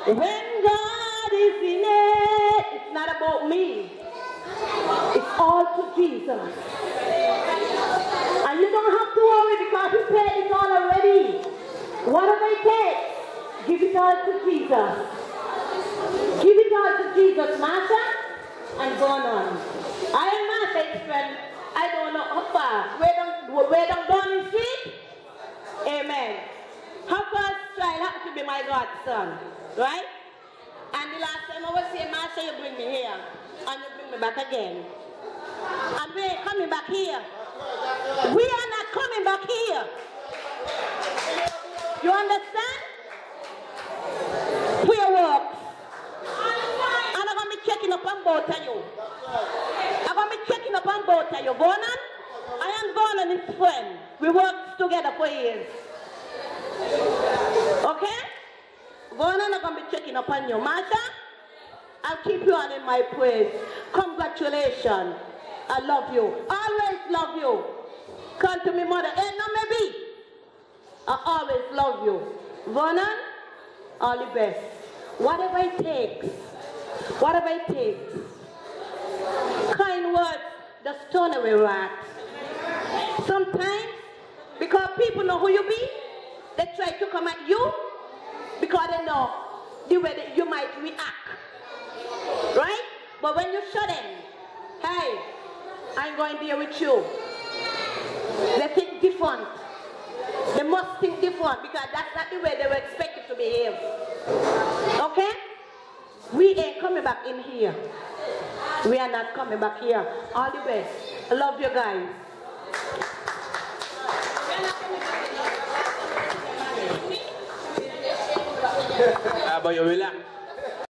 When God is in it, it's not about me. It's all to Jesus. And you don't have to worry because He paid it all already. Whatever it takes, give it all to Jesus. Give it all to Jesus, Master, and go on. I am Master's friend. I don't know how far. Where down Downing Street? Amen. How far child happened to be my godson, right? And the last time I was here, Master, you bring me here, and you bring me back again. And we ain't coming back here. We are not coming back here. You understand? Prayer works. And I'm going to be checking up on both of you. I'm going to be checking up on both of you. Vernon? I am Vernon and his friend. We worked together for years. Okay? Vernon, I'm going to be checking up on you. Marsha, I'll keep you on in my praise. Congratulations. I love you. Always love you. Come to me, mother. Ain't no maybe. I always love you. Vernon, all the best. Whatever it takes. Whatever it takes. Kind words, the stone away rocks. Sometimes, because people know who you be, they try to come at you because they know the way that you might react. Right? But when you show them, hey, I'm going there with you. They think different. They must think different because that's not the way they were expected to behave. Okay? We ain't coming back in here. We are not coming back here. All the best. I love you guys. But you relax.